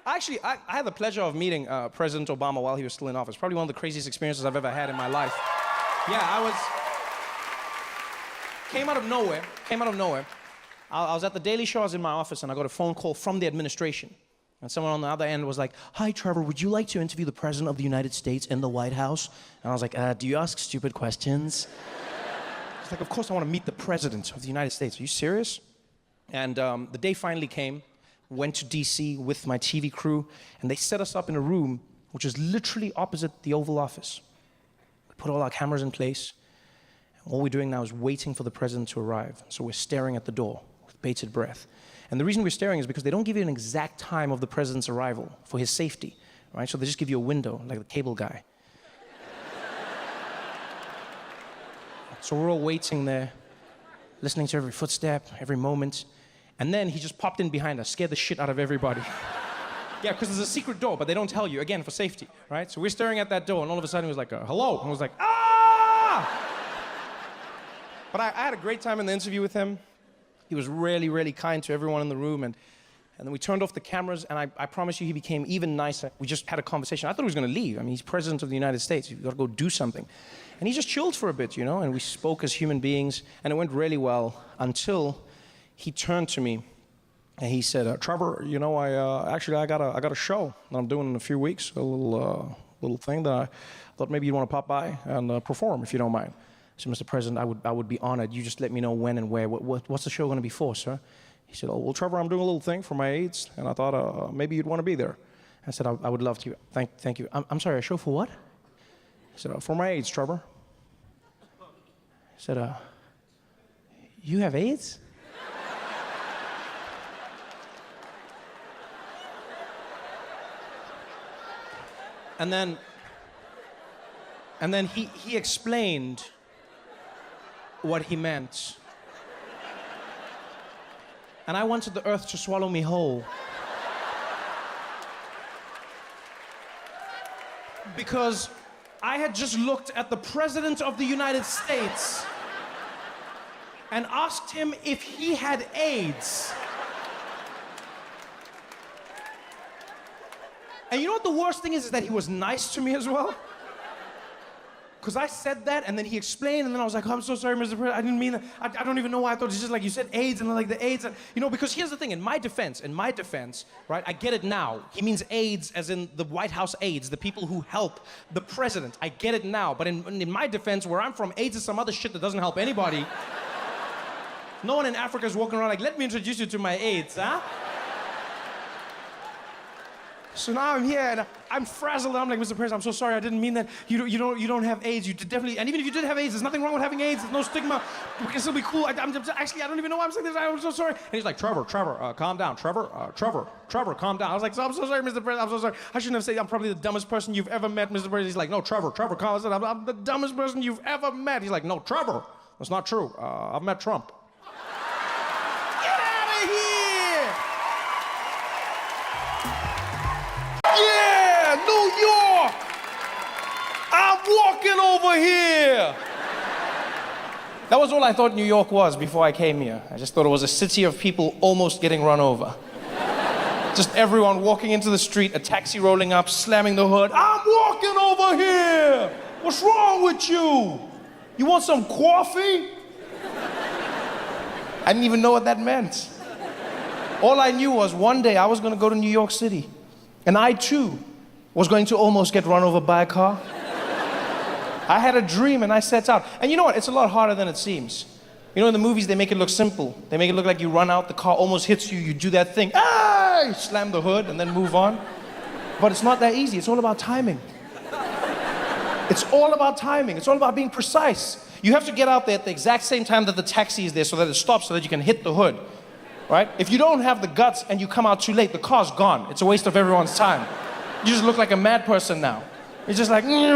I had the pleasure of meeting President Obama while he was still in office. Probably one of the craziest experiences I've ever had in my life. Yeah, came out of nowhere. I was at the Daily Show, I was in my office, and I got a phone call from the administration. And someone on the other end was like, "Hi, Trevor, would you like to interview the President of the United States in the White House?" And I was like, "Do you ask stupid questions?" He's like, "Of course I want to meet the President of the United States. Are you serious?" And the day finally came. Went to DC with my TV crew, and they set us up in a room which is literally opposite the Oval Office. We put all our cameras in place, and all we're doing now is waiting for the President to arrive. So we're staring at the door with bated breath. And the reason we're staring is because they don't give you an exact time of the President's arrival for his safety, right? So they just give you a window, like the cable guy. So we're all waiting there, listening to every footstep, every moment. And then he just popped in behind us, scared the shit out of everybody. Yeah, because there's a secret door, but they don't tell you, again, for safety, right? So we're staring at that door, and all of a sudden he was like, "Hello," and I was like, "Ah!" But I had a great time in the interview with him. He was really, really kind to everyone in the room, and then we turned off the cameras, and I promise you he became even nicer. We just had a conversation. I thought he was going to leave. I mean, he's President of the United States. You've got to go do something. And he just chilled for a bit, you know, and we spoke as human beings, and it went really well until he turned to me and he said, "Trevor, you know, I got a show that I'm doing in a few weeks, a little thing that I thought maybe you'd want to pop by and perform if you don't mind." I said, "Mr. President, I would be honored. You just let me know when and where. What's the show going to be for, sir?" He said, "Oh, well, Trevor, I'm doing a little thing for my AIDS, and I thought maybe you'd want to be there." I said, I would love to. Thank you. I'm sorry, a show for what?" He said, "For my AIDS, Trevor." I said, "You have AIDS?" And then he explained what he meant. And I wanted the earth to swallow me whole. Because I had just looked at the President of the United States and asked him if he had AIDS. And you know what the worst thing is that he was nice to me as well? Because I said that, and then he explained, and then I was like, "Oh, I'm so sorry, Mr. President, I didn't mean that. I don't even know why I thought it's just like you said AIDS, and then like the AIDS, and, you know, because here's the thing, in my defense, right, I get it now. He means AIDS as in the White House aides, the people who help the president. I get it now, but in my defense, where I'm from, AIDS is some other shit that doesn't help anybody. No one in Africa is walking around like, "Let me introduce you to my AIDS, huh?" So now I'm here and I'm frazzled and I'm like, "Mr. President, I'm so sorry, I didn't mean that. You don't have AIDS. You definitely, and even if you did have AIDS, there's nothing wrong with having AIDS. There's no stigma. We can still be cool. Actually, I don't even know why I'm saying this. I'm so sorry." And he's like, Trevor, calm down. Trevor, calm down. I was like, "I'm so sorry, Mr. President. I'm so sorry. I shouldn't have said I'm probably the dumbest person you've ever met, Mr. President." He's like, "No, Trevor, calm down. I'm the dumbest person you've ever met." He's like, "No, Trevor, that's not true. I've met Trump." Get out of here! New York! I'm walking over here! That was all I thought New York was before I came here. I just thought it was a city of people almost getting run over. Just everyone walking into the street, a taxi rolling up, slamming the hood. "I'm walking over here! What's wrong with you? You want some coffee?" I didn't even know what that meant. All I knew was one day I was going to go to New York City, and I too was going to almost get run over by a car. I had a dream and I set out. And you know what? It's a lot harder than it seems. You know, in the movies, they make it look simple. They make it look like you run out, the car almost hits you, you do that thing, you slam the hood and then move on. But it's not that easy. It's all about timing. It's all about timing. It's all about being precise. You have to get out there at the exact same time that the taxi is there so that it stops so that you can hit the hood, right? If you don't have the guts and you come out too late, the car's gone. It's a waste of everyone's time. You just look like a mad person now. You're just like, "Hey!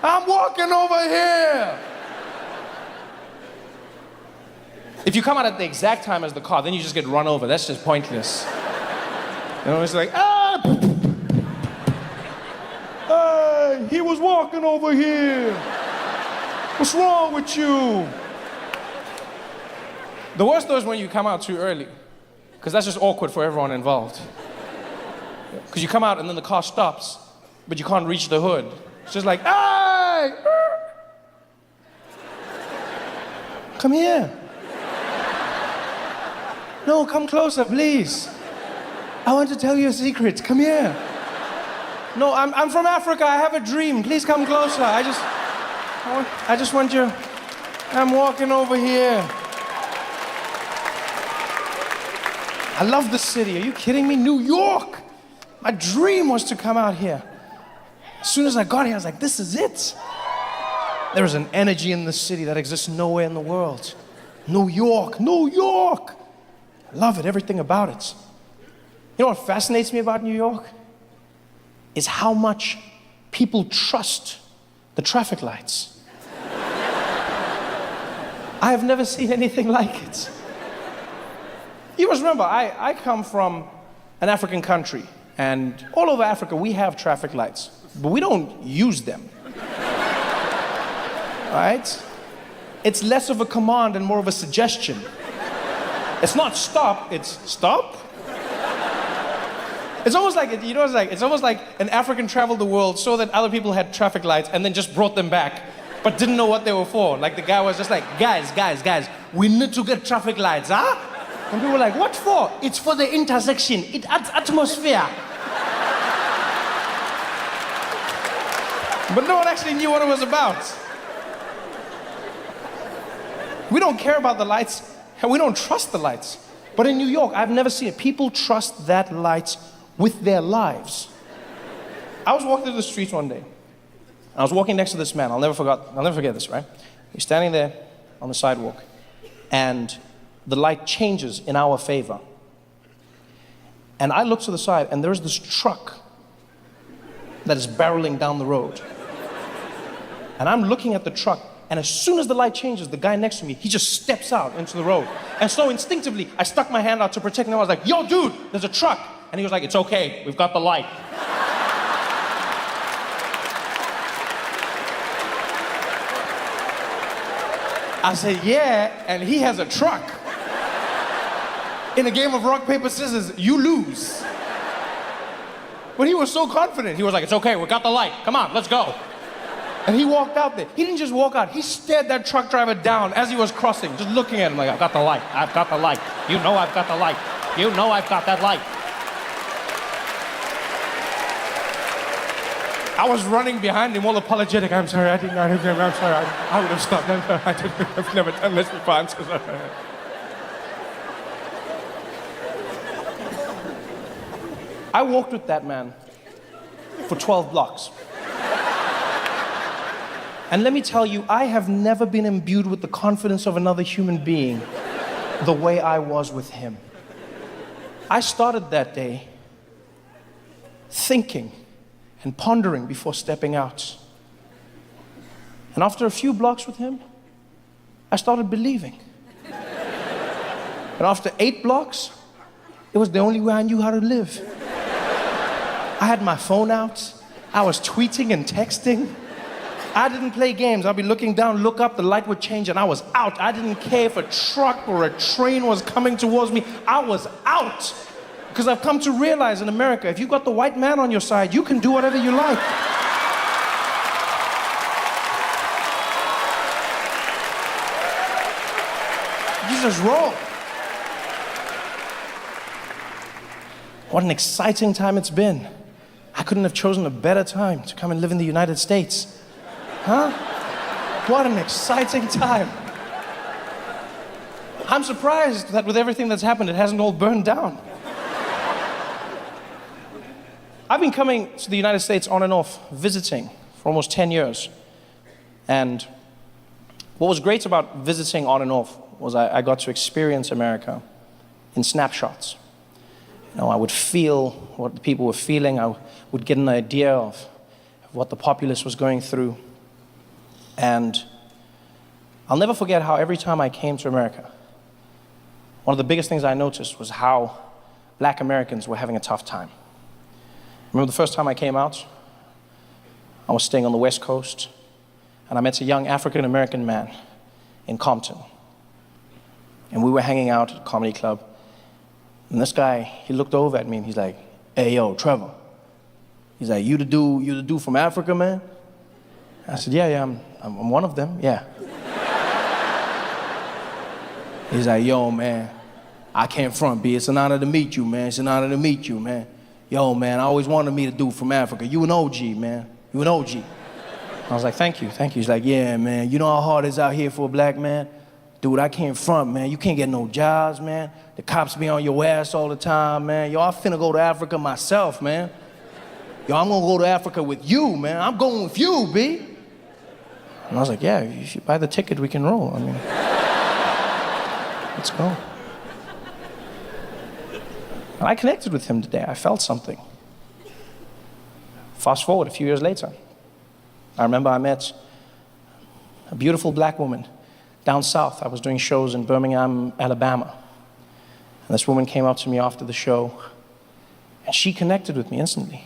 I'm walking over here." If you come out at the exact time as the car, then you just get run over. That's just pointless. You know, it's like, "Hey, he was walking over here. What's wrong with you?" The worst though is when you come out too early. because that's just awkward for everyone involved. Because you come out and then the car stops, but you can't reach the hood. It's just like, hey! Come here. No, come closer, please. I want to tell you a secret. Come here. No, I'm from Africa. I have a dream. Please come closer. I just want you. I'm walking over here. I love the city. Are you kidding me? New York. My dream was to come out here. As soon as I got here, I was like, this is it. There is an energy in the city that exists nowhere in the world. New York, New York. I love it, everything about it. You know what fascinates me about New York? Is how much people trust the traffic lights. I have never seen anything like it. You must remember, I come from an African country, and all over Africa we have traffic lights, but we don't use them. Right? It's less of a command and more of a suggestion. It's not stop, it's stop. It's almost like, you know, it's almost like an African traveled the world, saw that other people had traffic lights, and then just brought them back, but didn't know what they were for. Like the guy was just like, guys, we need to get traffic lights, huh? And people were like, what for? It's for the intersection. It adds atmosphere. But no one actually knew what it was about. We don't care about the lights, and we don't trust the lights. But in New York, I've never seen it. People trust that light with their lives. I was walking through the streets one day. I was walking next to this man. I'll never forget this, right? He's standing there on the sidewalk, and the light changes in our favor. And I look to the side, and there's this truck that is barreling down the road. And I'm looking at the truck, and as soon as the light changes, the guy next to me, he just steps out into the road. And so instinctively, I stuck my hand out to protect him. I was like, yo, dude, there's a truck. And he was like, it's okay, we've got the light. I said, yeah, and he has a truck. In a game of rock, paper, scissors, you lose. But he was so confident. He was like, it's okay, we got the light. Come on, let's go. And he walked out there. He didn't just walk out. He stared that truck driver down as he was crossing, just looking at him like, I've got the light. I've got the light. You know I've got the light. You know I've got that light. I was running behind him all apologetic. I'm sorry, I'm sorry. I would have stopped. I've never done this before. I'm so sorry. I walked with that man for 12 blocks. And let me tell you, I have never been imbued with the confidence of another human being the way I was with him. I started that day thinking and pondering before stepping out. And after a few blocks with him, I started believing. And after 8 blocks, it was the only way I knew how to live. I had my phone out. I was tweeting and texting. I didn't play games. I'd be looking down, look up, the light would change, and I was out. I didn't care if a truck or a train was coming towards me. I was out. Because I've come to realize in America, if you've got the white man on your side, you can do whatever you like. You just roll. What an exciting time it's been. I couldn't have chosen a better time to come and live in the United States. Huh? What an exciting time. I'm surprised that with everything that's happened, it hasn't all burned down. I've been coming to the United States on and off, visiting for almost 10 years. And what was great about visiting on and off was I got to experience America in snapshots. You know, I would feel what the people were feeling. I would get an idea of what the populace was going through. And I'll never forget how every time I came to America, one of the biggest things I noticed was how Black Americans were having a tough time. I remember the first time I came out, I was staying on the West Coast, and I met a young African-American man in Compton. And we were hanging out at a comedy club. And this guy, he looked over at me and he's like, hey, yo, Trevor. He's like, you the dude from Africa, man? I said, yeah, I'm one of them, yeah. He's like, yo, man, I can't front, B. It's an honor to meet you, man. It's an honor to meet you, man. Yo, man, I always wanted to meet a dude from Africa. You an OG, man. You an OG. I was like, thank you. He's like, yeah, man, you know how hard it is out here for a black man? Dude, I can't front, man. You can't get no jobs, man. The cops be on your ass all the time, man. Yo, I'm finna go to Africa myself, man. Yo, I'm gonna go to Africa with you, man. I'm going with you, B. And I was like, yeah, you should buy the ticket, we can roll. I mean, let's go. And I connected with him today. I felt something. Fast forward a few years later. I remember I met a beautiful black woman down south. I was doing shows in Birmingham, Alabama. And this woman came up to me after the show, and she connected with me instantly.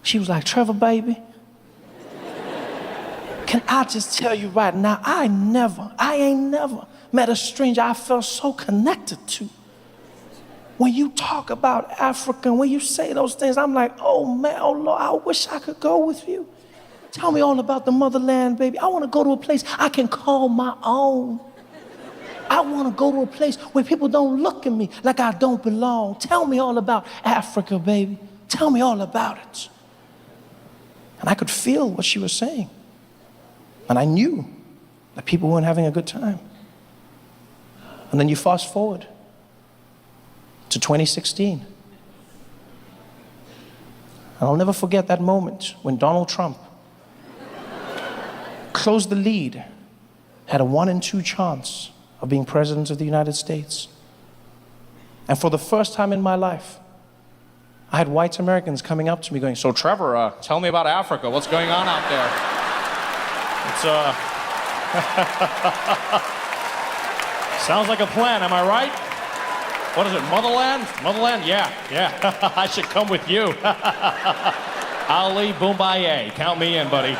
She was like, Trevor, baby, can I just tell you right now, I ain't never met a stranger I felt so connected to. When you talk about Africa, when you say those things, I'm like, oh man, oh Lord, I wish I could go with you. Tell me all about the motherland, baby. I want to go to a place I can call my own. I want to go to a place where people don't look at me like I don't belong. Tell me all about Africa, baby. Tell me all about it. And I could feel what she was saying. And I knew that people weren't having a good time. And then you fast forward to 2016. And I'll never forget that moment when Donald Trump closed the lead, had a 1 in 2 chance of being president of the United States. And for the first time in my life, I had white Americans coming up to me going, so Trevor, tell me about Africa. What's going on out there? It's, sounds like a plan, am I right? What is it, motherland? Motherland? Yeah. I should come with you. Ali Boombaye, count me in, buddy.